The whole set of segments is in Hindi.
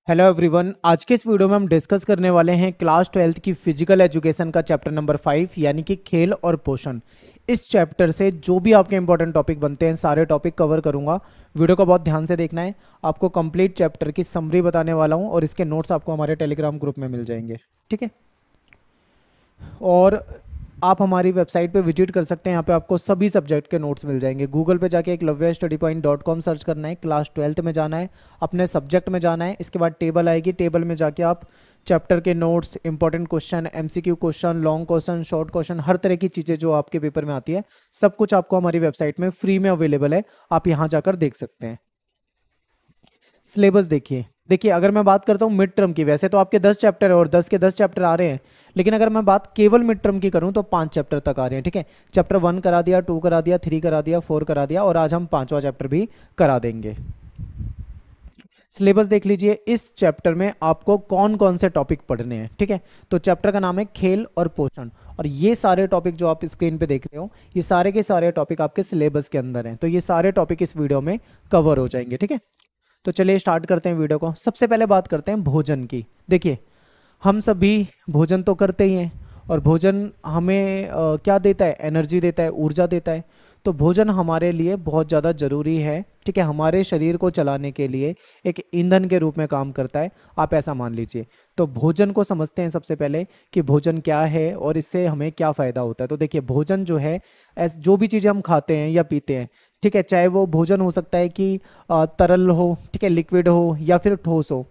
हेलो एवरीवन, आज के इस वीडियो में हम डिस्कस करने वाले हैं क्लास 12th की फिजिकल एजुकेशन का चैप्टर नंबर 5 यानी कि खेल और पोषण। इस चैप्टर से जो भी आपके इंपॉर्टेंट टॉपिक बनते हैं सारे टॉपिक कवर करूंगा। वीडियो को बहुत ध्यान से देखना है। आपको कंप्लीट चैप्टर की समरी बताने वाला हूं और इसके नोट्स आपको हमारे टेलीग्राम ग्रुप में मिल जाएंगे, ठीक है। और आप हमारी वेबसाइट पे विजिट कर सकते हैं। यहाँ पे आपको सभी सब्जेक्ट के नोट्स मिल जाएंगे। गूगल पे जाके eklavyastudypoint.com सर्च करना है, क्लास 12th में जाना है, अपने सब्जेक्ट में जाना है। इसके बाद टेबल आएगी, टेबल में जाके आप चैप्टर के notes, important question, MCQ question, long question, short question, हर तरह की चीज़ें जो आपके पेपर में आती है सब कुछ आपको हमारी वेबसाइट में फ्री में अवेलेबल है। आप यहाँ जाकर देख सकते हैं। सिलेबस देखिए अगर मैं बात करता हूँ मिड टर्म की, वैसे तो आपके 10 चैप्टर है और 10 के 10 चैप्टर आ रहे हैं, लेकिन अगर मैं बात केवल मिड टर्म की करूँ तो 5 चैप्टर तक आ रहे हैं, ठीक है। चैप्टर 1 करा दिया, 2 करा दिया, 3 करा दिया, 4 करा दिया और आज हम 5वां चैप्टर भी करा देंगे। सिलेबस देख लीजिए, इस चैप्टर में आपको कौन कौन से टॉपिक पढ़ने हैं, ठीक है। तो चैप्टर का नाम है खेल और पोषण, और ये सारे टॉपिक जो आप स्क्रीन पे देख रहे हो ये सारे के सारे टॉपिक आपके सिलेबस के अंदर हैं। तो ये सारे टॉपिक इस वीडियो में कवर हो जाएंगे, ठीक है। तो चलिए स्टार्ट करते हैं वीडियो को। सबसे पहले बात करते हैं भोजन की। देखिए हम सभी भोजन तो करते ही हैं और भोजन हमें क्या देता है, एनर्जी देता है, ऊर्जा देता है। तो भोजन हमारे लिए बहुत ज़्यादा ज़रूरी है, ठीक है। हमारे शरीर को चलाने के लिए एक ईंधन के रूप में काम करता है, आप ऐसा मान लीजिए। तो भोजन को समझते हैं सबसे पहले कि भोजन क्या है और इससे हमें क्या फ़ायदा होता है। तो देखिए भोजन जो है, जो भी चीज़ें हम खाते हैं या पीते हैं, ठीक है, चाहे वो भोजन हो सकता है कि तरल हो, ठीक है, लिक्विड हो या फिर ठोस हो,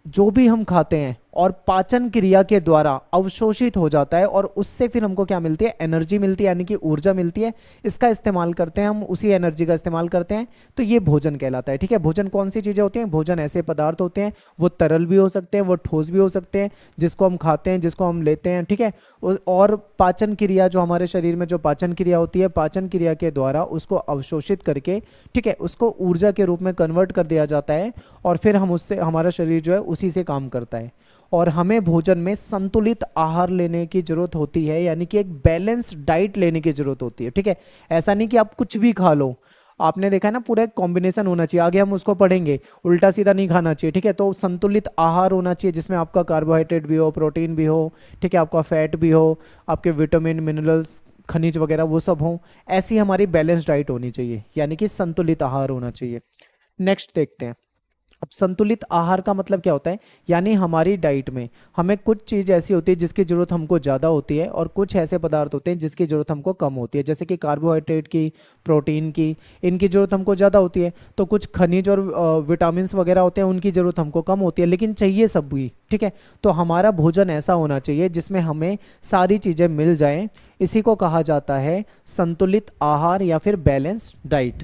जो भी हम खाते हैं और पाचन क्रिया के द्वारा अवशोषित हो जाता है और उससे फिर हमको क्या मिलती है, एनर्जी मिलती है, यानी कि ऊर्जा मिलती है। इसका इस्तेमाल करते हैं हम, उसी एनर्जी का इस्तेमाल करते हैं, तो ये भोजन कहलाता है, ठीक है। भोजन कौन सी चीज़ें होती हैं? भोजन ऐसे पदार्थ होते हैं, वो तरल भी हो सकते हैं, वो ठोस भी हो सकते हैं, जिसको हम खाते हैं, जिसको हम लेते हैं, ठीक है। और पाचन क्रिया, जो हमारे शरीर में जो पाचन क्रिया होती है, पाचन क्रिया के द्वारा उसको अवशोषित करके, ठीक है, उसको ऊर्जा के रूप में कन्वर्ट कर दिया जाता है और फिर हम उससे, हमारा शरीर जो है उसी से काम करता है। और हमें भोजन में संतुलित आहार लेने की जरूरत होती है, यानी कि एक बैलेंस डाइट लेने की जरूरत होती है, ठीक है। ऐसा नहीं कि आप कुछ भी खा लो। आपने देखा है ना, पूरा एक कॉम्बिनेशन होना चाहिए, आगे हम उसको पढ़ेंगे। उल्टा सीधा नहीं खाना चाहिए, ठीक है। तो संतुलित आहार होना चाहिए जिसमें आपका कार्बोहाइड्रेट भी हो, प्रोटीन भी हो, ठीक है, आपका फैट भी हो, आपके विटामिन, मिनरल्स, खनिज वगैरह वो सब हो। ऐसी हमारी बैलेंस डाइट होनी चाहिए, यानी कि संतुलित आहार होना चाहिए। नेक्स्ट देखते हैं। अब संतुलित आहार का मतलब क्या होता है, यानी हमारी डाइट में हमें कुछ चीज़ ऐसी होती है जिसकी ज़रूरत हमको ज़्यादा होती है और कुछ ऐसे पदार्थ होते हैं जिसकी ज़रूरत हमको कम होती है। जैसे कि कार्बोहाइड्रेट की, प्रोटीन की, इनकी ज़रूरत हमको ज़्यादा होती है। तो कुछ खनिज और विटामिन्स वगैरह होते हैं, उनकी ज़रूरत हमको कम होती है, लेकिन चाहिए सब भी, ठीक है। तो हमारा भोजन ऐसा होना चाहिए जिसमें हमें सारी चीज़ें मिल जाएँ। इसी को कहा जाता है संतुलित आहार या फिर बैलेंस डाइट।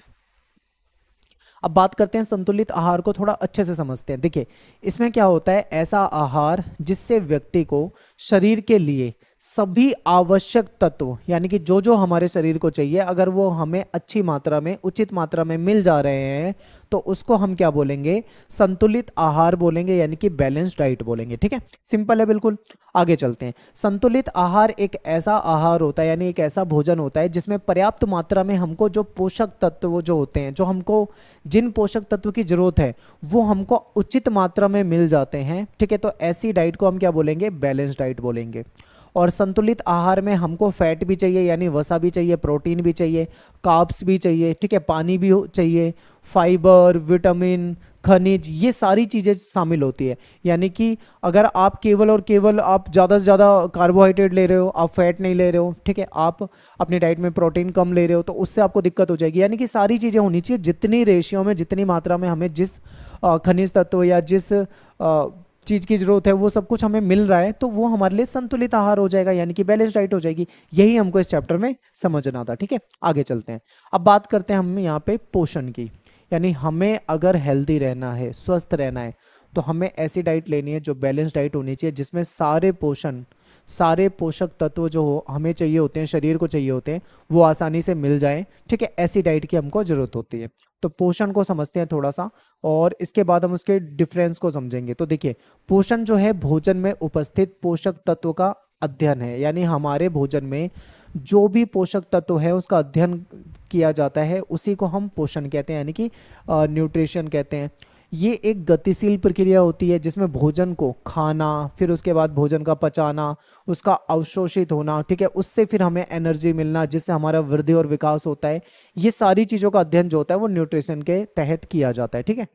अब बात करते हैं संतुलित आहार को, थोड़ा अच्छे से समझते हैं। देखिए इसमें क्या होता है, ऐसा आहार जिससे व्यक्ति को शरीर के लिए सभी आवश्यक तत्व, यानी कि जो जो हमारे शरीर को चाहिए, अगर वो हमें अच्छी मात्रा में, उचित मात्रा में मिल जा रहे हैं तो उसको हम क्या बोलेंगे, संतुलित आहार बोलेंगे, यानी कि बैलेंस डाइट बोलेंगे, ठीक है। सिंपल है बिल्कुल। आगे चलते हैं। संतुलित आहार एक ऐसा आहार होता है, यानी एक ऐसा भोजन होता है जिसमें पर्याप्त मात्रा में हमको जो पोषक तत्व जो होते हैं, जो हमको जिन पोषक तत्व की जरूरत है वो हमको उचित मात्रा में मिल जाते हैं, ठीक है। तो ऐसी डाइट को हम क्या बोलेंगे, बैलेंस डाइट बोलेंगे। और संतुलित आहार में हमको फैट भी चाहिए, यानी वसा भी चाहिए, प्रोटीन भी चाहिए, कार्ब्स भी चाहिए, ठीक है, पानी भी चाहिए, फाइबर, विटामिन, खनिज, ये सारी चीज़ें शामिल होती है। यानी कि अगर आप केवल और केवल आप ज़्यादा से ज़्यादा कार्बोहाइड्रेट ले रहे हो, आप फैट नहीं ले रहे हो, ठीक है, आप अपनी डाइट में प्रोटीन कम ले रहे हो, तो उससे आपको दिक्कत हो जाएगी। यानी कि सारी चीज़ें होनी चाहिए, जितनी रेशियो में, जितनी मात्रा में हमें जिस खनिज तत्व या जिस चीज़ की जरूरत है वो सब कुछ हमें मिल रहा है, तो वो हमारे लिए संतुलित आहार हो जाएगा, यानी कि बैलेंस डाइट हो जाएगी। यही हमको इस चैप्टर में समझना था, ठीक है। आगे चलते हैं। अब बात करते हैं हम यहाँ पे पोषण की, यानी हमें अगर हेल्दी रहना है, स्वस्थ रहना है, तो हमें ऐसी डाइट लेनी है जो बैलेंस डाइट होनी चाहिए, जिसमें सारे पोषक तत्व जो हमें चाहिए होते हैं, शरीर को चाहिए होते हैं, वो आसानी से मिल जाएं, ठीक है। ऐसी डाइट की हमको जरूरत होती है। तो पोषण को समझते हैं थोड़ा सा और इसके बाद हम उसके डिफरेंस को समझेंगे। तो देखिए पोषण जो है भोजन में उपस्थित पोषक तत्व का अध्ययन है, यानी हमारे भोजन में जो भी पोषक तत्व है उसका अध्ययन किया जाता है, उसी को हम पोषण कहते हैं, यानी कि न्यूट्रिशन कहते हैं। ये एक गतिशील प्रक्रिया होती है जिसमें भोजन को खाना, फिर उसके बाद भोजन का पचाना, उसका अवशोषित होना, ठीक है, उससे फिर हमें एनर्जी मिलना जिससे हमारा वृद्धि और विकास होता है। ये सारी चीजों का अध्ययन जो होता है वो न्यूट्रिशन के तहत किया जाता है, ठीक है।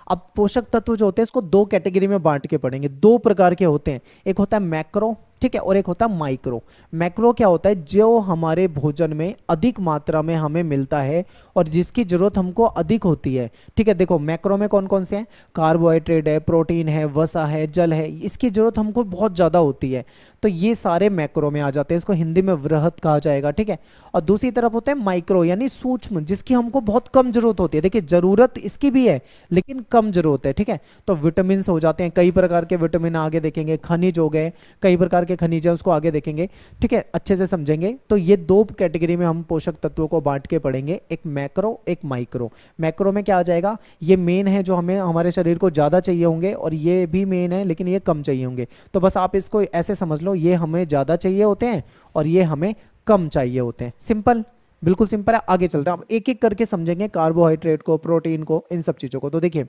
अब पोषक तत्व जो होते हैं इसको दो कैटेगरी में बांट के पढ़ेंगे। दो प्रकार के होते हैं, एक होता है मैक्रो, ठीक है, और एक होता है माइक्रो। मैक्रो क्या होता है, जो हमारे भोजन में अधिक मात्रा में हमें मिलता है और जिसकी जरूरत हमको अधिक होती है, ठीक है। देखो मैक्रो में कौन कौन से हैं, कार्बोहाइड्रेट है, प्रोटीन है, वसा है, जल है, इसकी जरूरत हमको बहुत ज्यादा होती है, तो ये सारे मैक्रो में आ जाते हैं। इसको हिंदी में वृहत कहा जाएगा, ठीक है। और दूसरी तरफ होता है माइक्रो यानी सूक्ष्म, जिसकी हमको बहुत कम जरूरत होती है। देखिए जरूरत इसकी भी है लेकिन कम जरूरत है, ठीक है। तो विटामिन हो जाते हैं, कई प्रकार के विटामिन आगे देखेंगे, खनिज हो गए, कई प्रकार के खनिज है उसको आगे देखेंगे, ठीक है, अच्छे से समझेंगे। तो ये दो कैटेगरी में हम पोषक तत्वों को बांट के पढ़ेंगे, एक मैक्रो एक माइक्रो। मैक्रो में क्या आ जाएगा, ये मेन है जो हमें हमारे शरीर को ज्यादा चाहिए होंगे, और ये भी मेन है लेकिन ये कम चाहिए होंगे। तो बस आप इसको ऐसे समझ लो, ये हमें ज्यादा चाहिए होते हैं और ये हमें कम चाहिए होते हैं। सिंपल, बिल्कुल सिंपल है। आगे चलते हैं, अब एक एक करके समझेंगे कार्बोहाइड्रेट को, प्रोटीन को, इन सब चीजों को। तो देखिए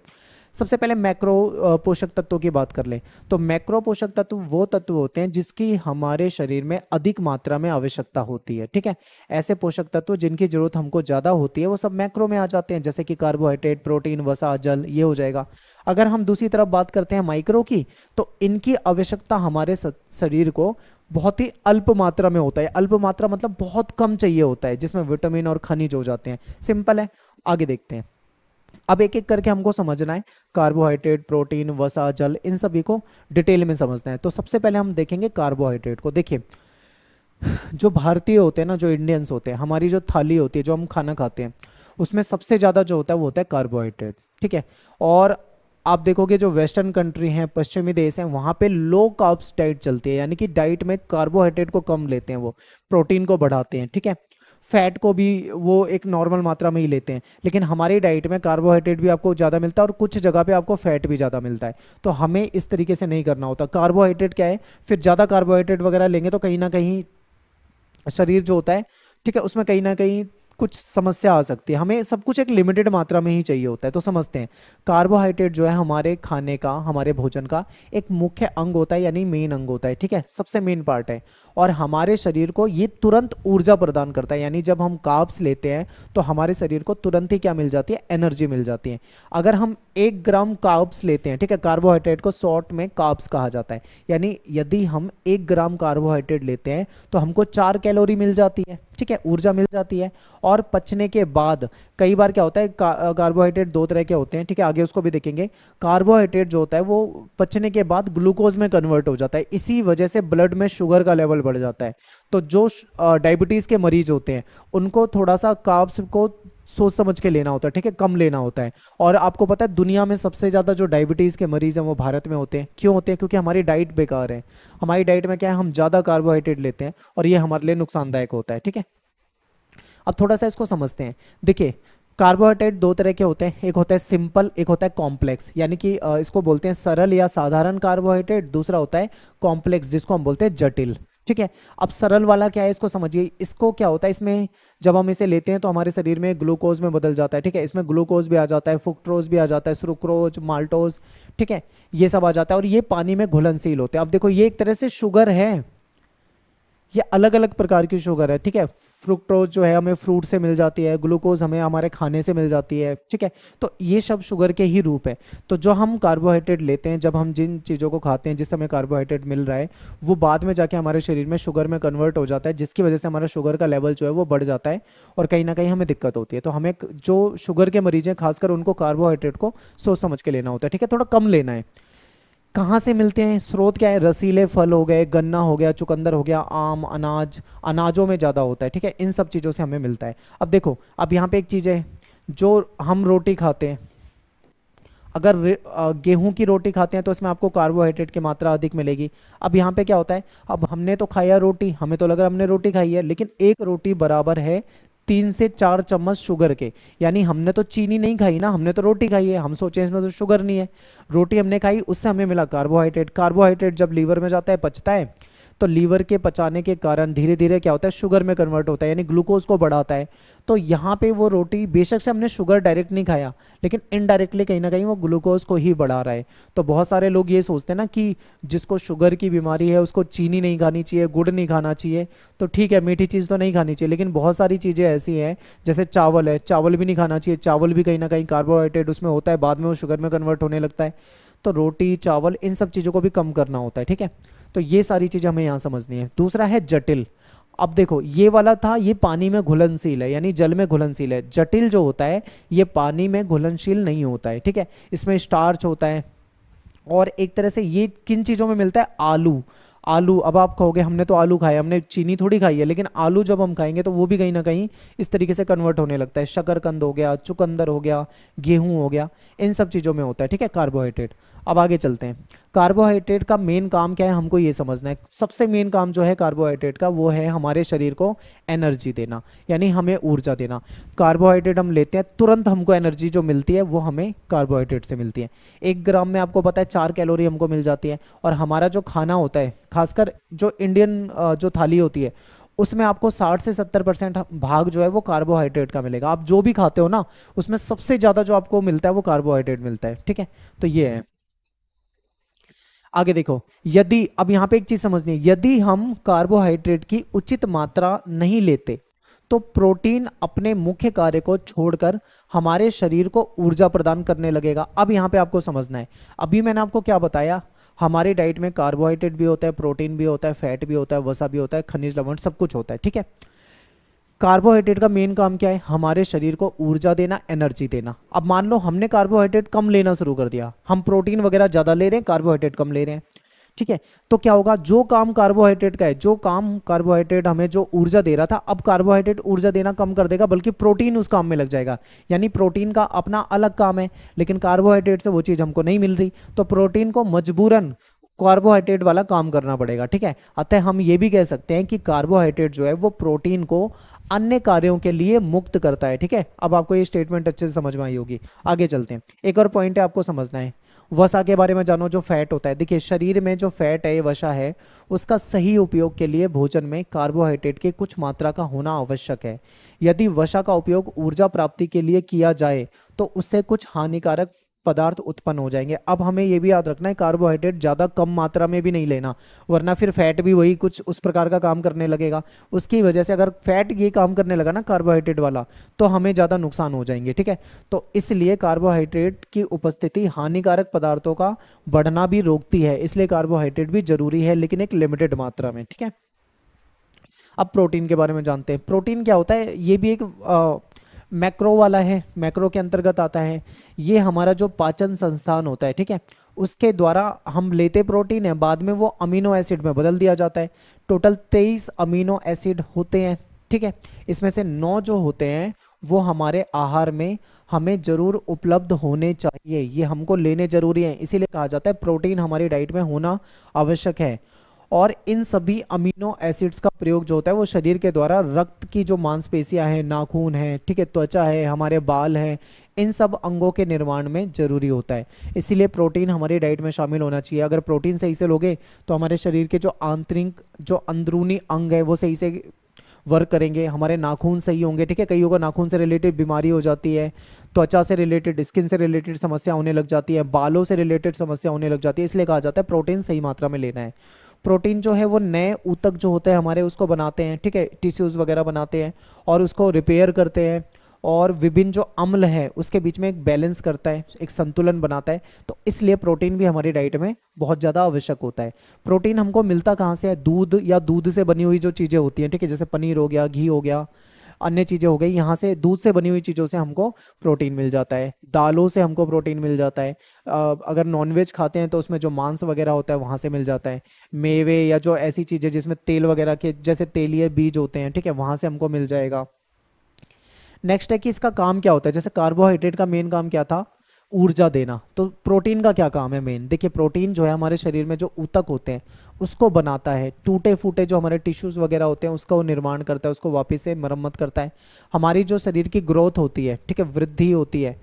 सबसे पहले मैक्रो पोषक तत्वों की बात कर लें, तो मैक्रो पोषक तत्व वो तत्व होते हैं जिसकी हमारे शरीर में अधिक मात्रा में आवश्यकता होती है, ठीक है। ऐसे पोषक तत्व जिनकी जरूरत हमको ज्यादा होती है वो सब मैक्रो में आ जाते हैं, जैसे कि कार्बोहाइड्रेट, प्रोटीन, वसा, जल, ये हो जाएगा। अगर हम दूसरी तरफ बात करते हैं माइक्रो की, तो इनकी आवश्यकता हमारे शरीर को बहुत ही अल्प मात्रा में होता है। अल्प मात्रा मतलब बहुत कम चाहिए होता है, जिसमें विटामिन और खनिज हो जाते हैं। सिंपल है, आगे देखते हैं। अब एक एक करके हमको समझना है, कार्बोहाइड्रेट, प्रोटीन, वसा, जल, इन सभी को डिटेल में समझना है। तो सबसे पहले हम देखेंगे कार्बोहाइड्रेट को। देखिए जो भारतीय होते हैं ना, जो इंडियंस होते हैं, हमारी जो थाली होती है, जो हम खाना खाते हैं, उसमें सबसे ज्यादा जो होता है वो होता है कार्बोहाइड्रेट, ठीक है। और आप देखोगे जो वेस्टर्न कंट्री हैं, पश्चिमी देश हैं, वहां पे लो कार्ब्स डाइट चलती है, यानी कि डाइट में कार्बोहाइड्रेट को कम लेते हैं, वो प्रोटीन को बढ़ाते हैं, ठीक है। फैट को भी वो एक नॉर्मल मात्रा में ही लेते हैं, लेकिन हमारी डाइट में कार्बोहाइड्रेट भी आपको ज़्यादा मिलता है और कुछ जगह पे आपको फैट भी ज़्यादा मिलता है। तो हमें इस तरीके से नहीं करना होता। कार्बोहाइड्रेट क्या है, फिर ज़्यादा कार्बोहाइड्रेट वगैरह लेंगे तो कहीं ना कहीं शरीर जो होता है, ठीक है, उसमें कहीं ना कहीं कुछ समस्या आ सकती है। हमें सब कुछ एक लिमिटेड मात्रा में ही चाहिए होता है। तो समझते हैं, कार्बोहाइड्रेट जो है हमारे खाने का, हमारे भोजन का एक मुख्य अंग होता है, यानी मेन अंग होता है, ठीक है, सबसे मेन पार्ट है। और हमारे शरीर को ये तुरंत ऊर्जा प्रदान करता है, यानी जब हम कार्ब्स लेते हैं तो हमारे शरीर को तुरंत ही क्या मिल जाती है, एनर्जी मिल जाती है। अगर हम 1 ग्राम कार्ब्स लेते हैं, ठीक है, कार्बोहाइड्रेट को शॉर्ट में कार्ब्स कहा जाता है, यानी यदि हम 1 ग्राम कार्बोहाइड्रेट लेते हैं तो हमको 4 कैलोरी मिल जाती है, ठीक है, ऊर्जा मिल जाती है। और पचने के बाद कई बार क्या होता है, कार्बोहाइड्रेट 2 तरह के होते हैं, ठीक है, आगे उसको भी देखेंगे। कार्बोहाइड्रेट जो होता है वो पचने के बाद ग्लूकोज में कन्वर्ट हो जाता है, इसी वजह से ब्लड में शुगर का लेवल बढ़ जाता है। तो जो डायबिटीज के मरीज होते हैं उनको थोड़ा सा कार्ब्स को सोच समझ के लेना होता है, ठीक है, कम लेना होता है। और आपको पता है दुनिया में सबसे ज्यादा जो डायबिटीज के मरीज हैं वो भारत में होते हैं। क्यों होते हैं, क्योंकि हमारी डाइट बेकार है। हमारी डाइट में क्या है, हम ज्यादा कार्बोहाइड्रेट लेते हैं और ये हमारे लिए नुकसानदायक होता है, ठीक है। अब थोड़ा सा इसको समझते हैं। देखिए कार्बोहाइड्रेट 2 तरह के होते हैं, एक होता है सिंपल, एक होता है कॉम्प्लेक्स, यानी कि इसको बोलते हैं सरल या साधारण कार्बोहाइड्रेट। दूसरा होता है कॉम्प्लेक्स, जिसको हम बोलते हैं जटिल, ठीक है। अब सरल वाला क्या है, इसको समझिए। इसको क्या होता है, इसमें जब हम इसे लेते हैं तो हमारे शरीर में ग्लूकोज में बदल जाता है, ठीक है। इसमें ग्लूकोज भी आ जाता है, फ्रुक्टोज भी आ जाता है, सुक्रोज, माल्टोज, ठीक है, ये सब आ जाता है और ये पानी में घुलनशील होते हैं। अब देखो ये एक तरह से शुगर है, ये अलग अलग प्रकार की शुगर है, ठीक है। फ्रुक्टोज जो है हमें फ्रूट से मिल जाती है, ग्लूकोज हमें हमारे खाने से मिल जाती है, ठीक है। तो ये सब शुगर के ही रूप है। तो जो हम कार्बोहाइड्रेट लेते हैं, जब हम जिन चीज़ों को खाते हैं जिससे हमें कार्बोहाइड्रेट मिल रहा है, वो बाद में जाके हमारे शरीर में शुगर में कन्वर्ट हो जाता है, जिसकी वजह से हमारा शुगर का लेवल जो है वो बढ़ जाता है और कहीं ना कहीं हमें दिक्कत होती है। तो हमें जो शुगर के मरीज हैं खासकर उनको कार्बोहाइड्रेट को सोच समझ के लेना होता है, ठीक है, थोड़ा कम लेना है। कहाँ से मिलते हैं, स्रोत क्या है, रसीले फल हो गए, गन्ना हो गया, चुकंदर हो गया, आम, अनाज, अनाजों में ज़्यादा होता है, ठीक है, इन सब चीज़ों से हमें मिलता है। अब देखो, अब यहाँ पे एक चीज़ है, जो हम रोटी खाते हैं, अगर गेहूं की रोटी खाते हैं तो इसमें आपको कार्बोहाइड्रेट की मात्रा अधिक मिलेगी। अब यहाँ पे क्या होता है, अब हमने तो खाया रोटी, हमें तो लग रहा है हमने रोटी खाई है, लेकिन एक रोटी बराबर है 3 से 4 चम्मच शुगर के। यानी हमने तो चीनी नहीं खाई ना, हमने तो रोटी खाई है, हम सोचे इसमें तो शुगर नहीं है। रोटी हमने खाई, उससे हमें मिला कार्बोहाइड्रेट। कार्बोहाइड्रेट जब लीवर में जाता है, पचता है, तो लीवर के पचाने के कारण धीरे धीरे क्या होता है, शुगर में कन्वर्ट होता है, यानी ग्लूकोज को बढ़ाता है। तो यहाँ पे वो रोटी, बेशक से हमने शुगर डायरेक्ट नहीं खाया, लेकिन इनडायरेक्टली कहीं ना कहीं वो ग्लूकोज को ही बढ़ा रहा है। तो बहुत सारे लोग ये सोचते हैं ना कि जिसको शुगर की बीमारी है उसको चीनी नहीं खानी चाहिए, गुड़ नहीं खाना चाहिए। तो ठीक है, मीठी चीज़ तो नहीं खानी चाहिए, लेकिन बहुत सारी चीज़ें ऐसी हैं, जैसे चावल है, चावल भी नहीं खाना चाहिए। चावल भी कहीं ना कहीं कार्बोहाइड्रेट उसमें होता है, बाद में वो शुगर में कन्वर्ट होने लगता है। तो रोटी, चावल, इन सब चीज़ों को भी कम करना होता है, ठीक है। तो ये सारी चीज़ें हमें यहाँ समझनी है। दूसरा है जटिल। अब देखो, ये वाला था, ये पानी में घुलनशील है, यानी जल में घुलनशील है। जटिल जो होता है ये पानी में घुलनशील नहीं होता है, ठीक है। इसमें स्टार्च होता है, और एक तरह से ये किन चीज़ों में मिलता है, आलू। आलू, अब आप कहोगे हमने तो आलू खाया, हमने चीनी थोड़ी खाई है, लेकिन आलू जब हम खाएंगे तो वो भी कहीं ना कहीं इस तरीके से कन्वर्ट होने लगता है। शकरकंद हो गया, चुकंदर हो गया, गेहूं हो गया, इन सब चीज़ों में होता है, ठीक है, कार्बोहाइड्रेट। अब आगे चलते हैं। कार्बोहाइड्रेट का मेन काम क्या है, हमको ये समझना है। सबसे मेन काम जो है कार्बोहाइड्रेट का, वो है हमारे शरीर को एनर्जी देना, यानी हमें ऊर्जा देना। कार्बोहाइड्रेट हम लेते हैं, तुरंत हमको एनर्जी जो मिलती है वो हमें कार्बोहाइड्रेट से मिलती है। 1 ग्राम में आपको पता है 4 कैलोरी हमको मिल जाती है। और हमारा जो खाना होता है, खासकर जो इंडियन जो थाली होती है, उसमें आपको 60 से 70% भाग जो है वो कार्बोहाइड्रेट का मिलेगा। आप जो भी खाते हो ना, उसमें सबसे ज़्यादा जो आपको मिलता है वो कार्बोहाइड्रेट मिलता है, ठीक है। तो ये है। आगे देखो, यदि, अब यहाँ पे एक चीज समझनी है, यदि हम कार्बोहाइड्रेट की उचित मात्रा नहीं लेते तो प्रोटीन अपने मुख्य कार्य को छोड़कर हमारे शरीर को ऊर्जा प्रदान करने लगेगा। अब यहाँ पे आपको समझना है, अभी मैंने आपको क्या बताया, हमारी डाइट में कार्बोहाइड्रेट भी होता है, प्रोटीन भी होता है, फैट भी होता है, वसा भी होता है, खनिज लवण सब कुछ होता है, ठीक है। कार्बोहाइड्रेट का मेन काम क्या है, हमारे शरीर को ऊर्जा देना, एनर्जी देना। अब मान लो हमने कार्बोहाइड्रेट कम लेना शुरू कर दिया, हम प्रोटीन वगैरह ज्यादा ले रहे हैं, कार्बोहाइड्रेट कम ले रहे हैं, ठीक है। तो क्या होगा, जो काम कार्बोहाइड्रेट का है, जो काम कार्बोहाइड्रेट हमें जो ऊर्जा दे रहा था, अब कार्बोहाइड्रेट ऊर्जा देना कम कर देगा, बल्कि प्रोटीन उस काम में लग जाएगा। यानी प्रोटीन का अपना अलग काम है, लेकिन कार्बोहाइड्रेट से वो चीज हमको नहीं मिल रही, तो प्रोटीन को मजबूरन कार्बोहाइड्रेट वाला काम करना पड़ेगा, ठीक है। अतः हम ये भी कह सकते हैं कि कार्बोहाइड्रेट जो है वो प्रोटीन को अन्य कार्यों के लिए मुक्त करता है, ठीक है। अब आपको ये स्टेटमेंट अच्छे से समझ में आई होगी। आगे चलते हैं, एक और पॉइंट है आपको समझना है, वसा के बारे में जानो, जो फैट होता है। देखिए, शरीर में जो फैट है, वसा है, उसका सही उपयोग के लिए भोजन में कार्बोहाइड्रेट की कुछ मात्रा का होना आवश्यक है। यदि वसा का उपयोग ऊर्जा प्राप्ति के लिए किया जाए तो उससे कुछ हानिकारक पदार्थ उत्पन्न हो जाएंगे। अब हमें यह भी याद रखना है, कार्बोहाइड्रेट ज़्यादा कम मात्रा में भी नहीं लेना, वरना फिर फैट भी वही कुछ उस प्रकार का काम करने लगेगा। उसकी वजह से अगर फैट ये काम करने लगा ना कार्बोहाइड्रेट वाला, तो हमें ज़्यादा नुकसान हो जाएंगे, ठीक है। तो इसलिए कार्बोहाइड्रेट की उपस्थिति हानिकारक पदार्थों का बढ़ना भी रोकती है, इसलिए कार्बोहाइड्रेट भी जरूरी है, लेकिन एक लिमिटेड मात्रा में, ठीक है। अब प्रोटीन के बारे में जानते हैं। प्रोटीन क्या होता है, ये भी एक मैक्रो वाला है, मैक्रो के अंतर्गत आता है। ये हमारा जो पाचन संस्थान होता है, ठीक है, उसके द्वारा हम लेते प्रोटीन है, बाद में वो अमीनो एसिड में बदल दिया जाता है। टोटल 23 अमीनो एसिड होते हैं, ठीक है। इसमें से 9 जो होते हैं वो हमारे आहार में हमें जरूर उपलब्ध होने चाहिए, ये हमको लेने जरूरी है। इसीलिए कहा जाता है प्रोटीन हमारी डाइट में होना आवश्यक है। और इन सभी अमीनो एसिड्स का प्रयोग जो होता है वो शरीर के द्वारा रक्त की जो मांसपेशियां हैं, नाखून हैं, ठीक है, त्वचा है, हमारे बाल हैं, इन सब अंगों के निर्माण में जरूरी होता है। इसीलिए प्रोटीन हमारी डाइट में शामिल होना चाहिए। अगर प्रोटीन सही से लोगे तो हमारे शरीर के जो आंतरिक, जो अंदरूनी अंग है वो सही से वर्क करेंगे, हमारे नाखून सही होंगे, ठीक है। कईयों को नाखून से रिलेटेड बीमारी हो जाती है, त्वचा से रिलेटेड, स्किन से रिलेटेड समस्या होने लग जाती है, बालों से रिलेटेड समस्या होने लग जाती है। इसलिए कहा जाता है प्रोटीन सही मात्रा में लेना है। प्रोटीन जो है वो नए ऊतक जो होते हैं हमारे, उसको बनाते हैं, ठीक है, टिश्यूज वगैरह बनाते हैं और उसको रिपेयर करते हैं, और विभिन्न जो अम्ल है उसके बीच में एक बैलेंस करता है, एक संतुलन बनाता है। तो इसलिए प्रोटीन भी हमारी डाइट में बहुत ज़्यादा आवश्यक होता है। प्रोटीन हमको मिलता कहाँ से है, दूध या दूध से बनी हुई जो चीज़ें होती हैं, ठीक है, जैसे पनीर हो गया, घी हो गया, अन्य चीज़ें हो गई, यहाँ से दूध से बनी हुई चीज़ों से हमको प्रोटीन मिल जाता है। दालों से हमको प्रोटीन मिल जाता है। अगर नॉनवेज खाते हैं तो उसमें जो मांस वगैरह होता है वहाँ से मिल जाता है। मेवे या जो ऐसी चीज़ें जिसमें तेल वगैरह के जैसे तेलीय बीज होते हैं, ठीक है, वहाँ से हमको मिल जाएगा। नेक्स्ट है कि इसका काम क्या होता है। जैसे कार्बोहाइड्रेट का मेन काम क्या था, ऊर्जा देना, तो प्रोटीन का क्या काम है मेन। देखिए, प्रोटीन जो है हमारे शरीर में जो ऊतक होते हैं उसको बनाता है, टूटे फूटे जो हमारे टिश्यूज वगैरह होते हैं उसका वो निर्माण करता है, उसको वापस से मरम्मत करता है। हमारी जो शरीर की ग्रोथ होती है, ठीक है, वृद्धि होती है,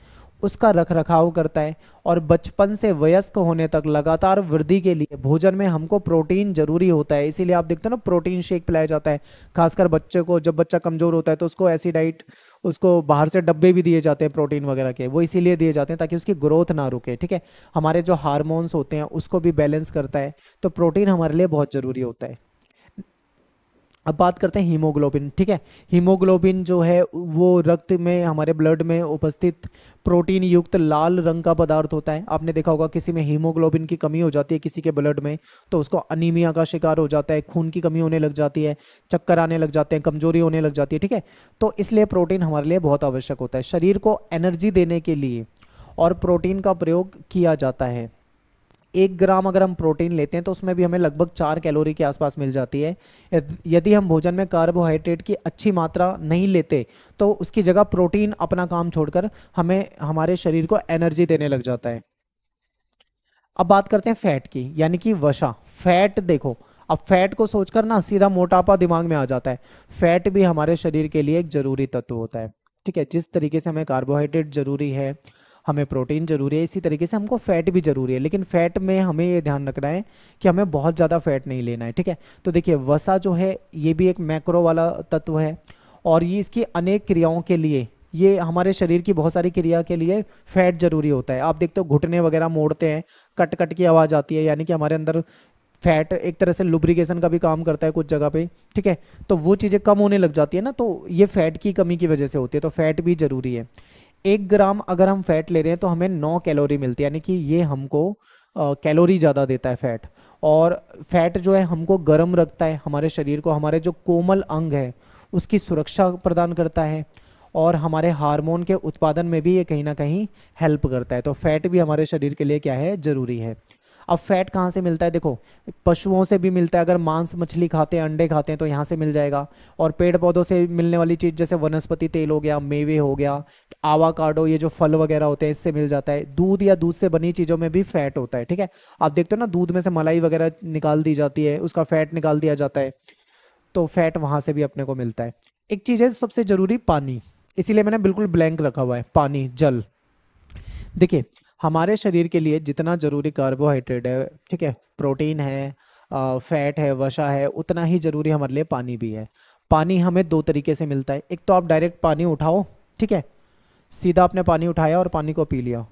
उसका रख रखाव करता है, और बचपन से वयस्क होने तक लगातार वृद्धि के लिए भोजन में हमको प्रोटीन जरूरी होता है। इसीलिए आप देखते हो ना प्रोटीन शेक पिलाया जाता है, खासकर बच्चे को। जब बच्चा कमजोर होता है तो उसको ऐसी डाइट, उसको बाहर से डब्बे भी दिए जाते हैं प्रोटीन वगैरह के, वो इसीलिए दिए जाते हैं ताकि उसकी ग्रोथ ना रुके, ठीक है। हमारे जो हार्मोन्स होते हैं उसको भी बैलेंस करता है, तो प्रोटीन हमारे लिए बहुत ज़रूरी होता है। अब बात करते हैं हीमोग्लोबिन, ठीक है। हीमोग्लोबिन जो है वो रक्त में, हमारे ब्लड में उपस्थित प्रोटीन युक्त लाल रंग का पदार्थ होता है। आपने देखा होगा किसी में हीमोग्लोबिन की कमी हो जाती है किसी के ब्लड में, तो उसको अनीमिया का शिकार हो जाता है, खून की कमी होने लग जाती है, चक्कर आने लग जाते हैं, कमजोरी होने लग जाती है, ठीक है। तो इसलिए प्रोटीन हमारे लिए बहुत आवश्यक होता है शरीर को एनर्जी देने के लिए, और प्रोटीन का प्रयोग किया जाता है। 1 ग्राम अगर हम प्रोटीन लेते हैं तो उसमें भी हमें लगभग 4 कैलोरी के आसपास मिल जाती है। यदि हम भोजन में कार्बोहाइड्रेट की अच्छी मात्रा नहीं लेते तो उसकी जगह प्रोटीन अपना काम छोड़कर हमें, हमारे शरीर को एनर्जी देने लग जाता है। अब बात करते हैं फैट की, यानी कि वसा। फैट देखो, अब फैट को सोचकर ना सीधा मोटापा दिमाग में आ जाता है। फैट भी हमारे शरीर के लिए एक जरूरी तत्व होता है, ठीक है। जिस तरीके से हमें कार्बोहाइड्रेट जरूरी है, हमें प्रोटीन जरूरी है, इसी तरीके से हमको फैट भी जरूरी है। लेकिन फैट में हमें ये ध्यान रखना है कि हमें बहुत ज़्यादा फैट नहीं लेना है, ठीक है। तो देखिए वसा जो है ये भी एक मैक्रो वाला तत्व है, और ये इसकी अनेक क्रियाओं के लिए, ये हमारे शरीर की बहुत सारी क्रिया के लिए फैट जरूरी होता है। आप देखते हो घुटने वगैरह मोड़ते हैं, कट कट की आवाज़ आती है, यानी कि हमारे अंदर फैट एक तरह से लुब्रिकेशन का भी काम करता है कुछ जगह पे, ठीक है। तो वो चीज़ें कम होने लग जाती है ना, तो ये फैट की कमी की वजह से होती है, तो फैट भी जरूरी है। 1 ग्राम अगर हम फैट ले रहे हैं तो हमें 9 कैलोरी मिलती है, यानी कि ये हमको कैलोरी ज़्यादा देता है फैट। और फैट जो है हमको गर्म रखता है, हमारे शरीर को, हमारे जो कोमल अंग है उसकी सुरक्षा प्रदान करता है, और हमारे हार्मोन के उत्पादन में भी ये कहीं ना कहीं हेल्प करता है। तो फैट भी हमारे शरीर के लिए क्या है, जरूरी है। अब फैट कहाँ से मिलता है, देखो पशुओं से भी मिलता है। अगर मांस मछली खाते हैं, अंडे खाते हैं तो यहाँ से मिल जाएगा। और पेड़ पौधों से मिलने वाली चीज़ जैसे वनस्पति तेल हो गया, मेवे हो गया, आवाकाडो, ये जो फल वगैरह होते हैं इससे मिल जाता है। दूध या दूध से बनी चीज़ों में भी फैट होता है, ठीक है। आप देखते हो ना दूध में से मलाई वगैरह निकाल दी जाती है, उसका फैट निकाल दिया जाता है, तो फैट वहाँ से भी अपने को मिलता है। एक चीज़ है सबसे ज़रूरी, पानी। इसीलिए मैंने बिल्कुल ब्लैंक रखा हुआ है, पानी, जल। देखिए हमारे शरीर के लिए जितना जरूरी कार्बोहाइड्रेट है, ठीक है, प्रोटीन है, फैट है, वसा है, उतना ही जरूरी हमारे लिए पानी भी है। पानी हमें 2 तरीके से मिलता है। एक तो आप डायरेक्ट पानी उठाओ, ठीक है, सीधा आपने पानी उठाया और पानी को पी लिया,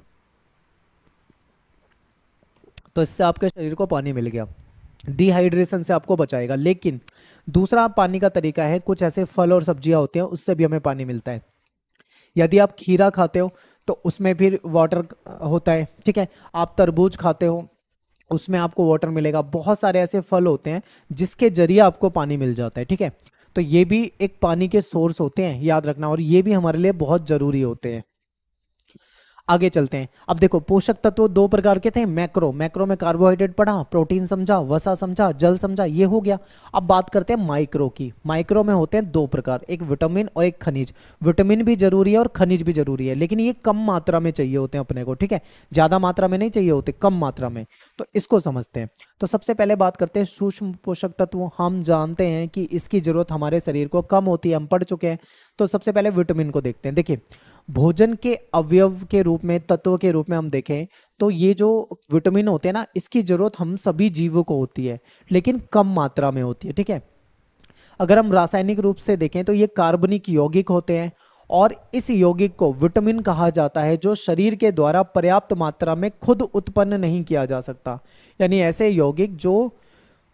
तो इससे आपके शरीर को पानी मिल गया, डिहाइड्रेशन से आपको बचाएगा। लेकिन दूसरा पानी का तरीका है, कुछ ऐसे फल और सब्जियां होती हैं उससे भी हमें पानी मिलता है। यदि आप खीरा खाते हो तो उसमें फिर वाटर होता है, ठीक है। आप तरबूज खाते हो उसमें आपको वाटर मिलेगा। बहुत सारे ऐसे फल होते हैं जिसके जरिए आपको पानी मिल जाता है, ठीक है। तो ये भी एक पानी के सोर्स होते हैं, याद रखना, और ये भी हमारे लिए बहुत जरूरी होते हैं। आगे चलते हैं। अब देखो पोषक तत्व 2 प्रकार के थे। मैक्रो, मैक्रो में कार्बोहाइड्रेट पढ़ा, प्रोटीन समझा, वसा समझा, जल समझा, ये हो गया। अब बात करते हैं माइक्रो की। माइक्रो में होते हैं 2 प्रकार, एक विटामिन और एक खनिज। विटामिन भी जरूरी है और खनिज भी जरूरी है, लेकिन ये कम मात्रा में चाहिए होते हैं अपने को, ठीक है। ज्यादा मात्रा में नहीं चाहिए होते, कम मात्रा में। तो इसको समझते हैं। तो सबसे पहले बात करते हैं सूक्ष्म पोषक तत्व। हम जानते हैं कि इसकी जरूरत हमारे शरीर को कम होती है, हम पढ़ चुके हैं। तो सबसे पहले विटामिन को देखते हैं। देखिए भोजन के अवयव के रूप में, तत्व के रूप में हम देखें तो ये जो विटामिन होते हैं ना, इसकी जरूरत हम सभी जीवों को होती है, लेकिन कम मात्रा में होती है, ठीक है। अगर हम रासायनिक रूप से देखें तो ये कार्बनिक यौगिक होते हैं, और इस यौगिक को विटामिन कहा जाता है जो शरीर के द्वारा पर्याप्त मात्रा में खुद उत्पन्न नहीं किया जा सकता। यानी ऐसे यौगिक जो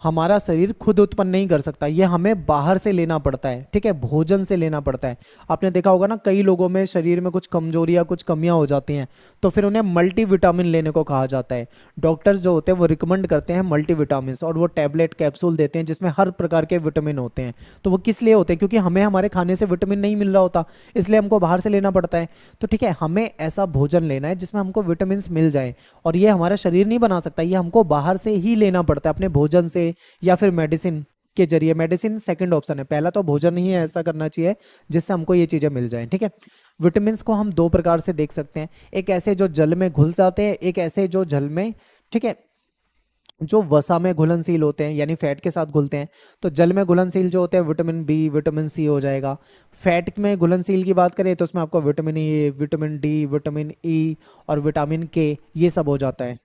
हमारा शरीर खुद उत्पन्न नहीं कर सकता, ये हमें बाहर से लेना पड़ता है, ठीक है, भोजन से लेना पड़ता है। आपने देखा होगा ना कई लोगों में शरीर में कुछ कमजोरियां, कुछ कमियां हो जाती हैं, तो फिर उन्हें मल्टीविटामिन लेने को कहा जाता है। डॉक्टर्स जो होते हैं वो रिकमेंड करते हैं मल्टीविटामिन, और वो टैबलेट कैप्सूल देते हैं जिसमें हर प्रकार के विटामिन होते हैं। तो वो किस लिए होते हैं, क्योंकि हमें हमारे खाने से विटामिन नहीं मिल रहा होता, इसलिए हमको बाहर से लेना पड़ता है। तो ठीक है, हमें ऐसा भोजन लेना है जिसमें हमको विटामिन मिल जाए, और ये हमारा शरीर नहीं बना सकता, ये हमको बाहर से ही लेना पड़ता है, अपने भोजन से या फिर मेडिसिन के जरिए। मेडिसिन सेकंड ऑप्शन है, पहला तो भोजन ही है, ऐसा करना चाहिए जिससे हमको ये चीजें मिल जाएं, ठीक है। विटामिन को हम 2 प्रकार से देख सकते हैं, एक ऐसे जो जल में घुल जाते हैं, एक ऐसे जो जल में, ठीक है, जो वसा में घुलनशील होते हैं यानी फैट के साथ घुलते हैं, तो जल में घुलनशील जो होते हैं विटामिन बी, विटामिन सी हो जाएगा। फैट में घुलनशील की बात करें तो उसमें आपको vitamin A, vitamin D, vitamin E और विटामिन के, ये सब हो जाता है।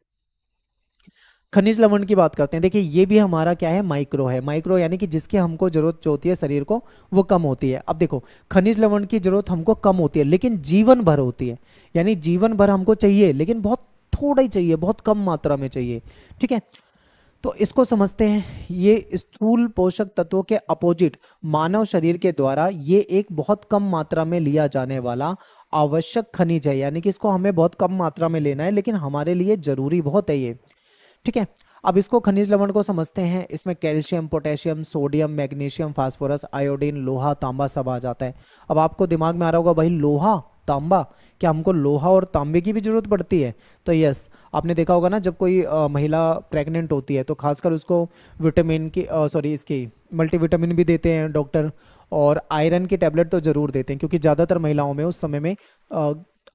खनिज लवण की बात करते हैं, देखिए ये भी हमारा क्या है, माइक्रो है। माइक्रो यानी कि जिसकी हमको जरूरत जो होती है शरीर को वो कम होती है। अब देखो खनिज लवण की जरूरत हमको कम होती है लेकिन जीवन भर होती है, यानी जीवन भर हमको चाहिए लेकिन बहुत थोड़ा ही चाहिए, बहुत कम मात्रा में चाहिए, ठीक है। तो इसको समझते हैं, ये स्थूल पोषक तत्वों के अपोजिट मानव शरीर के द्वारा ये एक बहुत कम मात्रा में लिया जाने वाला आवश्यक खनिज है, यानी कि इसको हमें बहुत कम मात्रा में लेना है लेकिन हमारे लिए जरूरी बहुत है ये, ठीक है। अब इसको खनिज लवण को समझते हैं, इसमें calcium, potassium, sodium, magnesium, phosphorus, iodine, लोहा, तांबा सब आ जाता है। अब आपको दिमाग में आ रहा होगा भाई लोहा तांबा, क्या हमको लोहा और तांबे की भी जरूरत पड़ती है? तो यस, आपने देखा होगा ना जब कोई महिला प्रेग्नेंट होती है तो खासकर उसको विटामिन की सॉरी इसकी मल्टीविटामिन भी देते हैं डॉक्टर, और आयरन की टैबलेट तो जरूर देते हैं क्योंकि ज़्यादातर महिलाओं में उस समय में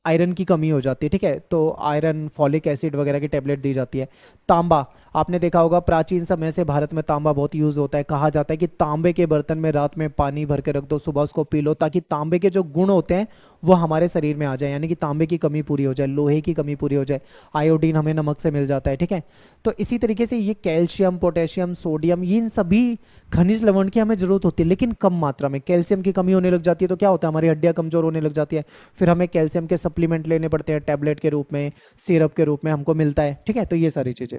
आयरन की कमी हो जाती है, ठीक है। तो आयरन, फॉलिक एसिड वगैरह की टैबलेट दी जाती है। तांबा, आपने देखा होगा प्राचीन समय से भारत में तांबा बहुत यूज होता है। कहा जाता है कि तांबे के बर्तन में रात में पानी भर के रख दो, सुबह उसको पी लो, ताकि तांबे के जो गुण होते हैं वो हमारे शरीर में आ जाए, यानी कि तांबे की कमी पूरी हो जाए, लोहे की कमी पूरी हो जाए। आयोडीन हमें नमक से मिल जाता है, ठीक है। तो इसी तरीके से ये कैल्शियम, पोटेशियम, सोडियम, ये इन सभी खनिज लवण की हमें जरूरत होती है लेकिन कम मात्रा में। कैल्शियम की कमी होने लग जाती है तो क्या होता है, हमारी हड्डियां कमजोर होने लग जाती है, फिर हमें कैल्शियम के सप्लीमेंट लेने पड़ते हैं, टैबलेट के रूप में, सिरप के रूप में हमको मिलता है, ठीक है। तो ये सारी चीजें।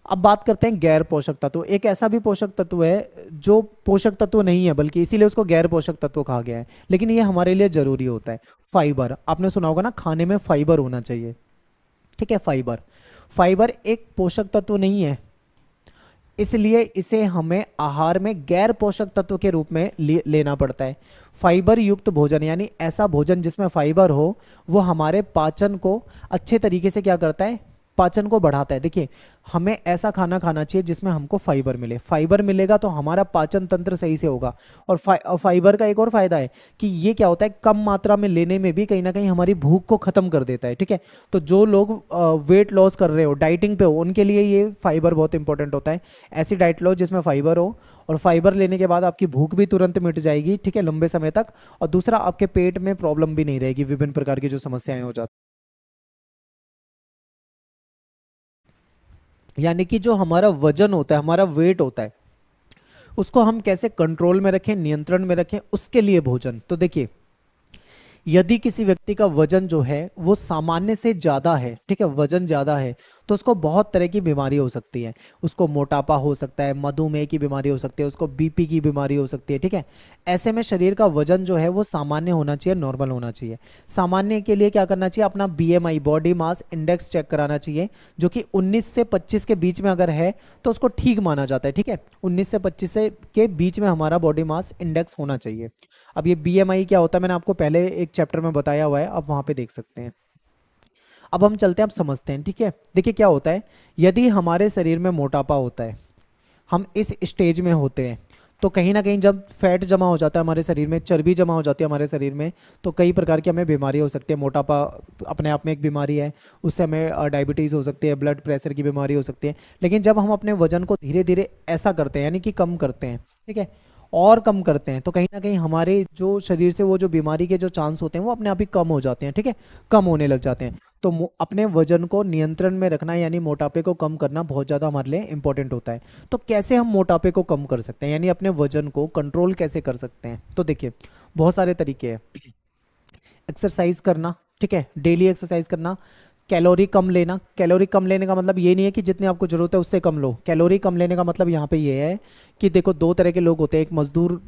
अब बात करते हैं गैर पोषक तत्व। एक ऐसा भी पोषक तत्व है जो पोषक तत्व नहीं है बल्कि इसीलिए उसको गैर पोषक तत्व कहा गया है, लेकिन ये हमारे लिए जरूरी होता है। फाइबर, आपने सुना होगा ना खाने में फाइबर होना चाहिए, ठीक है। फाइबर, फाइबर एक पोषक तत्व नहीं है, इसलिए इसे हमें आहार में गैर पोषक तत्व के रूप में लेना पड़ता है। फाइबर युक्त भोजन यानी ऐसा भोजन जिसमें फाइबर हो वो हमारे पाचन को अच्छे तरीके से क्या करता है, पाचन को बढ़ाता है। देखिए हमें ऐसा खाना खाना चाहिए जिसमें हमको फाइबर मिले, फाइबर मिलेगा तो हमारा पाचन तंत्र सही से होगा। और फाइबर का एक और फायदा है कि ये क्या होता है, कम मात्रा में लेने में भी कहीं ना कहीं हमारी भूख को खत्म कर देता है, ठीक है। तो जो लोग वेट लॉस कर रहे हो, डाइटिंग पे हो, उनके लिए ये फाइबर बहुत इंपॉर्टेंट होता है। ऐसी डाइट लो जिसमें फाइबर हो, और फाइबर लेने के बाद आपकी भूख भी तुरंत मिट जाएगी, ठीक है, लंबे समय तक। और दूसरा, आपके पेट में प्रॉब्लम भी नहीं रहेगी, विभिन्न प्रकार की जो समस्याएं हो जाती, यानी कि जो हमारा वजन होता है, हमारा वेट होता है, उसको हम कैसे कंट्रोल में रखें, नियंत्रण में रखें, उसके लिए भोजन। तो देखिए यदि किसी व्यक्ति का वजन जो है वो सामान्य से ज्यादा है, ठीक है, वजन ज्यादा है, तो उसको बहुत तरह की बीमारी हो सकती है। उसको मोटापा हो सकता है, मधुमेह की बीमारी हो सकती है, उसको बीपी की बीमारी हो सकती है, ठीक है। ऐसे में शरीर का वजन जो है वो सामान्य होना चाहिए, नॉर्मल होना चाहिए। सामान्य के लिए क्या करना चाहिए, अपना BMI, body mass index check कराना चाहिए, जो कि 19 से 25 के बीच में अगर है तो उसको ठीक माना जाता है, ठीक है। 19 से 25 के बीच में हमारा बॉडी मास इंडेक्स होना चाहिए। अब ये बीएमआई क्या होता है मैंने आपको पहले एक चैप्टर में बताया हुआ है, आप वहां पे देख सकते हैं। अब हम चलते हैं, अब समझते हैं, ठीक है। देखिए क्या होता है, यदि हमारे शरीर में मोटापा होता है, हम इस स्टेज में होते हैं, तो कहीं ना कहीं जब फैट जमा हो जाता है हमारे शरीर में, चर्बी जमा हो जाती है हमारे शरीर में, तो कई प्रकार की हमें बीमारी हो सकती है। मोटापा अपने आप में एक बीमारी है, उससे हमें डायबिटीज़ हो सकती है, ब्लड प्रेशर की बीमारी हो सकती है। लेकिन जब हम अपने वजन को धीरे धीरे ऐसा करते हैं, यानी कि कम करते हैं, ठीक है, और कम करते हैं, तो कहीं ना कहीं हमारे जो शरीर से वो जो बीमारी के जो चांस होते हैं वो अपने आप ही कम हो जाते हैं, ठीक है, कम होने लग जाते हैं। तो अपने वजन को नियंत्रण में रखना यानी मोटापे को कम करना बहुत ज़्यादा हमारे लिए इंपॉर्टेंट होता है। तो कैसे हम मोटापे को कम कर सकते हैं, यानी अपने वजन को कंट्रोल कैसे कर सकते हैं? तो देखिए बहुत सारे तरीके हैं। एक्सरसाइज करना, ठीक है, डेली एक्सरसाइज करना। कैलोरी कम लेना, कैलोरी कम लेने का मतलब ये नहीं है कि जितनी आपको जरूरत है उससे कम लो। कैलोरी कम लेने का मतलब यहाँ पे ये है कि देखो दो तरह के लोग होते हैं, एक मजदूर,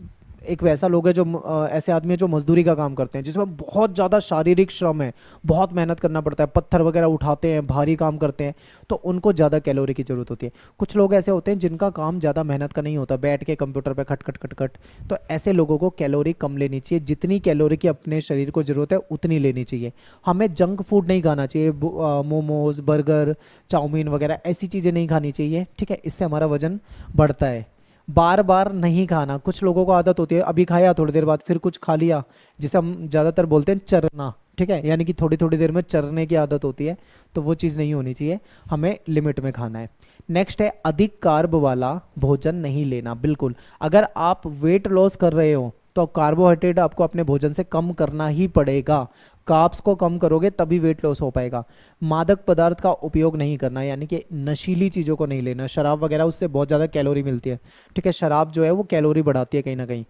एक वैसा लोग है जो ऐसे आदमी है जो मजदूरी का काम करते हैं जिसमें बहुत ज़्यादा शारीरिक श्रम है, बहुत मेहनत करना पड़ता है, पत्थर वगैरह उठाते हैं, भारी काम करते हैं, तो उनको ज़्यादा कैलोरी की ज़रूरत होती है। कुछ लोग ऐसे होते हैं जिनका काम ज़्यादा मेहनत का नहीं होता, बैठ के कंप्यूटर पर खट खट खट खट, तो ऐसे लोगों को कैलोरी कम लेनी चाहिए। जितनी कैलोरी की अपने शरीर को ज़रूरत है उतनी लेनी चाहिए। हमें जंक फूड नहीं खाना चाहिए, मोमोज, बर्गर, चाउमीन वगैरह ऐसी चीज़ें नहीं खानी चाहिए, ठीक है, इससे हमारा वजन बढ़ता है। बार बार नहीं खाना, कुछ लोगों को आदत होती है अभी खाया थोड़ी देर बाद फिर कुछ खा लिया, जिसे हम ज़्यादातर बोलते हैं चरना, ठीक है, यानी कि थोड़ी थोड़ी देर में चरने की आदत होती है, तो वो चीज़ नहीं होनी चाहिए, हमें लिमिट में खाना है। नेक्स्ट है अधिक कार्ब वाला भोजन नहीं लेना। बिल्कुल, अगर आप वेट लॉस कर रहे हो तो कार्बोहाइड्रेट आपको अपने भोजन से कम करना ही पड़ेगा। कार्ब्स को कम करोगे तभी वेट लॉस हो पाएगा। मादक पदार्थ का उपयोग नहीं करना, यानी कि नशीली चीज़ों को नहीं लेना, शराब वगैरह, उससे बहुत ज़्यादा कैलोरी मिलती है। ठीक है, शराब जो है वो कैलोरी बढ़ाती है कहीं ना कहीं।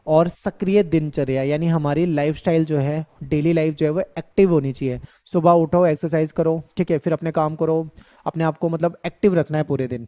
और सक्रिय दिनचर्या, यानी हमारी लाइफस्टाइल जो है, डेली लाइफ जो है वो एक्टिव होनी चाहिए। सुबह उठो, एक्सरसाइज करो, ठीक है, फिर अपने काम करो, अपने आप को मतलब एक्टिव रखना है पूरे दिन।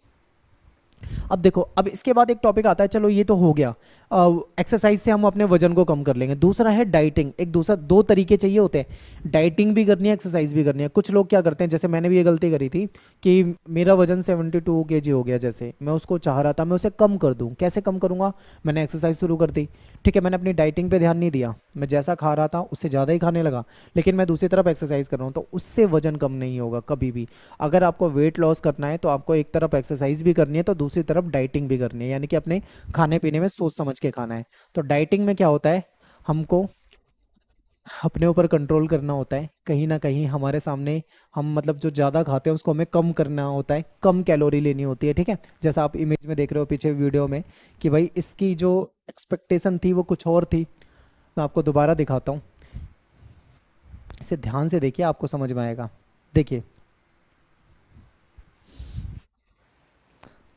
अब देखो, अब इसके बाद एक टॉपिक आता है, चलो ये तो हो गया, एक्सरसाइज से हम अपने वजन को कम कर लेंगे। दूसरा है डाइटिंग। एक दूसरा, दो तरीके चाहिए होते हैं, डाइटिंग भी करनी है, एक्सरसाइज भी करनी है। कुछ लोग क्या करते हैं, जैसे मैंने भी ये गलती करी थी कि मेरा वजन 72 kg हो गया, जैसे मैं उसको चाह रहा था मैं उसे कम कर दूं। कैसे कम करूंगा, मैंने एक्सरसाइज शुरू कर दी, ठीक है, मैंने अपनी डाइटिंग पे ध्यान नहीं दिया, मैं जैसा खा रहा था उससे ज़्यादा ही खाने लगा, लेकिन मैं दूसरी तरफ एक्सरसाइज कर रहा हूँ, तो उससे वजन कम नहीं होगा कभी भी। अगर आपको वेट लॉस करना है तो आपको एक तरफ एक्सरसाइज भी करनी है तो दूसरी तरफ डाइटिंग भी करनी है, यानी कि अपने खाने पीने में सोच समझ के खाना है। तो डाइटिंग में क्या होता है, हमको अपने ऊपर कंट्रोल करना होता है, कहीं ना कहीं हमारे सामने हम मतलब जो ज़्यादा खाते हैं उसको हमें कम करना होता है, कम कैलोरी लेनी होती है। ठीक है, जैसा आप इमेज में देख रहे हो पीछे वीडियो में कि भाई इसकी जो एक्सपेक्टेशन थी वो कुछ और थी। मैं आपको दोबारा दिखाता हूँ, इसे ध्यान से देखिए, आपको समझ में आएगा। देखिए,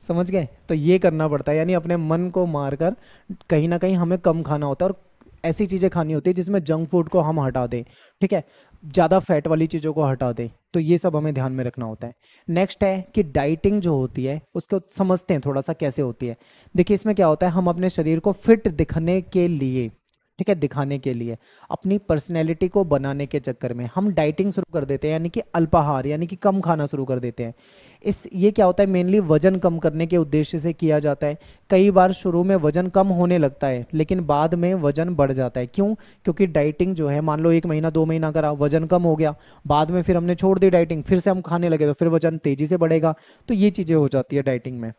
समझ गए, तो ये करना पड़ता है, यानी अपने मन को मारकर कहीं ना कहीं हमें कम खाना होता है और ऐसी चीज़ें खानी होती है जिसमें जंक फूड को हम हटा दें, ठीक है, ज़्यादा फैट वाली चीज़ों को हटा दें। तो ये सब हमें ध्यान में रखना होता है। नेक्स्ट है कि डाइटिंग जो होती है उसको समझते हैं थोड़ा सा कैसे होती है। देखिए, इसमें क्या होता है, हम अपने शरीर को फिट दिखने के लिए, ठीक है, दिखाने के लिए, अपनी पर्सनैलिटी को बनाने के चक्कर में हम डाइटिंग शुरू कर देते हैं, यानी कि अल्पाहार, यानी कि कम खाना शुरू कर देते हैं। ये क्या होता है, मेनली वजन कम करने के उद्देश्य से किया जाता है। कई बार शुरू में वजन कम होने लगता है लेकिन बाद में वजन बढ़ जाता है। क्यों? क्योंकि डाइटिंग जो है, मान लो 1 महीना 2 महीना करा, वजन कम हो गया, बाद में फिर हमने छोड़ दी डाइटिंग, फिर से हम खाने लगे तो फिर वजन तेजी से बढ़ेगा। तो ये चीज़ें हो जाती है डाइटिंग में।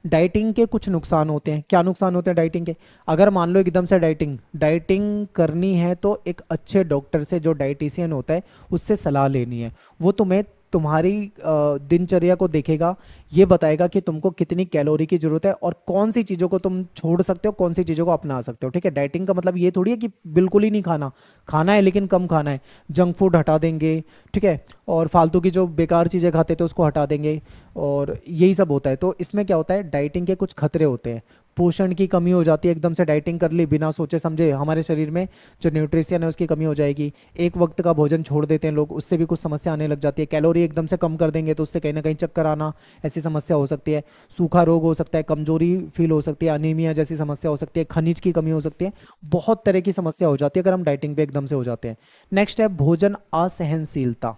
डाइटिंग के कुछ नुकसान होते हैं। क्या नुकसान होते हैं डाइटिंग के? अगर मान लो एकदम से डाइटिंग करनी है तो एक अच्छे डॉक्टर से, जो डाइटिशियन होता है, उससे सलाह लेनी है। वो तुम्हें तुम्हारी दिनचर्या को देखेगा, ये बताएगा कि तुमको कितनी कैलोरी की जरूरत है और कौन सी चीज़ों को तुम छोड़ सकते हो, कौन सी चीज़ों को अपना सकते हो। ठीक है, डाइटिंग का मतलब ये थोड़ी है कि बिल्कुल ही नहीं खाना, खाना है लेकिन कम खाना है, जंक फूड हटा देंगे, ठीक है, और फालतू की जो बेकार चीज़ें खाते थे उसको हटा देंगे, और यही सब होता है। तो इसमें क्या होता है, डाइटिंग के कुछ खतरे होते हैं। पोषण की कमी हो जाती है, एकदम से डाइटिंग कर ली बिना सोचे समझे, हमारे शरीर में जो न्यूट्रिशन है उसकी कमी हो जाएगी। एक वक्त का भोजन छोड़ देते हैं लोग, उससे भी कुछ समस्या आने लग जाती है। कैलोरी एकदम से कम कर देंगे तो उससे कहीं ना कहीं चक्कर आना, ऐसी समस्या हो सकती है। सूखा रोग हो सकता है, कमजोरी फील हो सकती है, अनीमिया जैसी समस्या हो सकती है, खनिज की कमी हो सकती है, बहुत तरह की समस्या हो जाती है अगर हम डाइटिंग पे एकदम से हो जाते हैं। नेक्स्ट है भोजन असहनशीलता।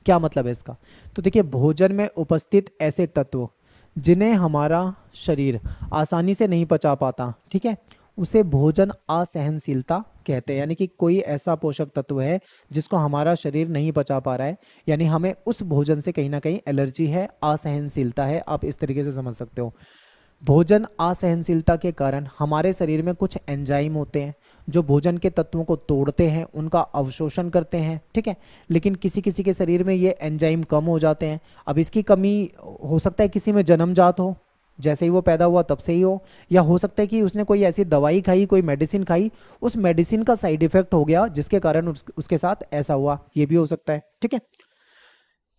क्या मतलब है इसका? तो देखिए, भोजन में उपस्थित ऐसे तत्व जिन्हें हमारा शरीर आसानी से नहीं पचा पाता, ठीक है, उसे भोजन असहनशीलता कहते हैं। यानी कि कोई ऐसा पोषक तत्व है जिसको हमारा शरीर नहीं पचा पा रहा है, यानी हमें उस भोजन से कहीं ना कहीं एलर्जी है, असहनशीलता है, आप इस तरीके से समझ सकते हो। भोजन असहनशीलता के कारण हमारे शरीर में कुछ एंजाइम होते हैं जो भोजन के तत्वों को तोड़ते हैं, उनका अवशोषण करते हैं, ठीक है, लेकिन किसी किसी के शरीर में ये एंजाइम कम हो जाते हैं। अब इसकी कमी हो सकता है किसी में जन्मजात हो, जैसे ही वो पैदा हुआ तब से ही हो, या हो सकता है कि उसने कोई ऐसी दवाई खाई, कोई मेडिसिन खाई, उस मेडिसिन का साइड इफेक्ट हो गया जिसके कारण उसके साथ ऐसा हुआ, ये भी हो सकता है। ठीक है,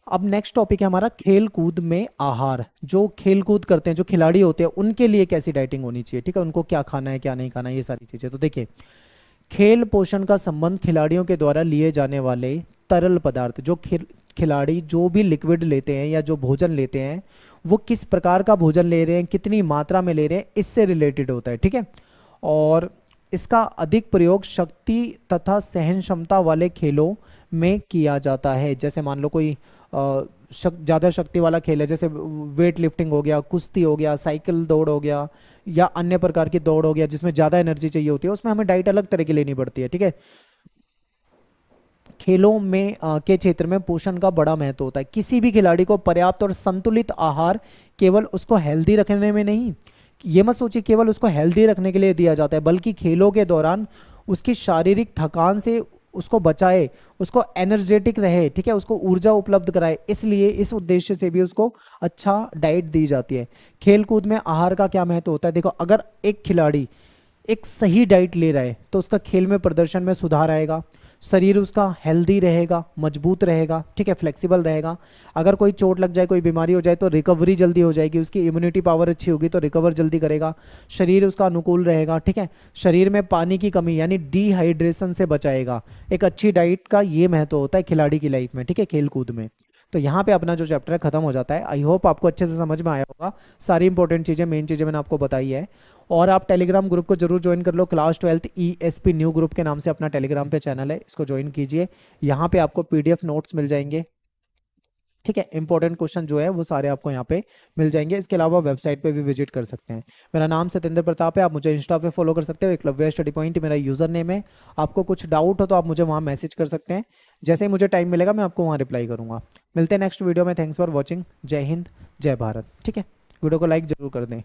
अब नेक्स्ट टॉपिक है हमारा खेल कूद में आहार। जो खेल कूद करते हैं, जो खिलाड़ी होते हैं, उनके लिए कैसी डाइटिंग होनी चाहिए, ठीक है, उनको क्या खाना है क्या नहीं खाना है, ये सारी चीजें। तो देखिए, खेल पोषण का संबंध खिलाड़ियों के द्वारा लिए जाने वाले तरल पदार्थ, जो खिलाड़ी जो भी लिक्विड लेते हैं या जो भोजन लेते हैं, वो किस प्रकार का भोजन ले रहे हैं, कितनी मात्रा में ले रहे हैं, इससे रिलेटेड होता है। ठीक है, और इसका अधिक प्रयोग शक्ति तथा सहन क्षमता वाले खेलों में किया जाता है। जैसे मान लो कोई ज़्यादा शक्ति वाला खेल है, जैसे वेट लिफ्टिंग हो गया, कुश्ती हो गया, साइकिल दौड़ हो गया, या अन्य प्रकार की दौड़ हो गया जिसमें ज़्यादा एनर्जी चाहिए होती है, उसमें हमें डाइट अलग तरह की लेनी पड़ती है। ठीक है, खेलों में के क्षेत्र में पोषण का बड़ा महत्व होता है। किसी भी खिलाड़ी को पर्याप्त और संतुलित आहार केवल उसको हेल्दी रखने में नहीं, ये मत सोचिए केवल उसको हेल्दी रखने के लिए दिया जाता है, बल्कि खेलों के दौरान उसकी शारीरिक थकान से उसको बचाए, उसको एनर्जेटिक रहे, ठीक है, उसको ऊर्जा उपलब्ध कराए, इसलिए इस उद्देश्य से भी उसको अच्छा डाइट दी जाती है। खेल कूद में आहार का क्या महत्व होता है? देखो, अगर एक खिलाड़ी एक सही डाइट ले रहा है तो उसका खेल में प्रदर्शन में सुधार आएगा, शरीर उसका हेल्दी रहेगा, मजबूत रहेगा, ठीक है, फ्लेक्सिबल रहेगा। अगर कोई चोट लग जाए, कोई बीमारी हो जाए तो रिकवरी जल्दी हो जाएगी, उसकी इम्यूनिटी पावर अच्छी होगी तो रिकवर जल्दी करेगा, शरीर उसका अनुकूल रहेगा, ठीक है, शरीर में पानी की कमी यानी डिहाइड्रेशन से बचाएगा। एक अच्छी डाइट का ये महत्व होता है खिलाड़ी की लाइफ में, ठीक है, खेल कूद में। तो यहाँ पे अपना जो चैप्टर है खत्म हो जाता है। आई होप आपको अच्छे से समझ में आया होगा, सारी इंपॉर्टेंट चीज़ें, मेन चीज़ें मैंने आपको बताई है। और आप टेलीग्राम ग्रुप को जरूर ज्वाइन कर लो, class 12th ESP new group के नाम से अपना टेलीग्राम पे चैनल है, इसको ज्वाइन कीजिए। यहाँ पे आपको PDF नोट्स मिल जाएंगे, ठीक है, इंपॉर्टेंट क्वेश्चन जो है वो सारे आपको यहाँ पे मिल जाएंगे। इसके अलावा वेबसाइट पे भी विजिट कर सकते हैं। मेरा नाम सत्येंद्र प्रताप है, आप मुझे इंस्टा पे फॉलो कर सकते हो, एकलव्य स्टडी पॉइंट मेरा यूजर नेम है। आपको कुछ डाउट हो तो आप मुझे वहाँ मैसेज कर सकते हैं, जैसे ही मुझे टाइम मिलेगा मैं आपको वहाँ रिप्लाई करूँगा। मिलते हैं नेक्स्ट वीडियो में। Thanks for watching. जय हिंद, जय भारत। ठीक है, वीडियो को लाइक जरूर कर दें।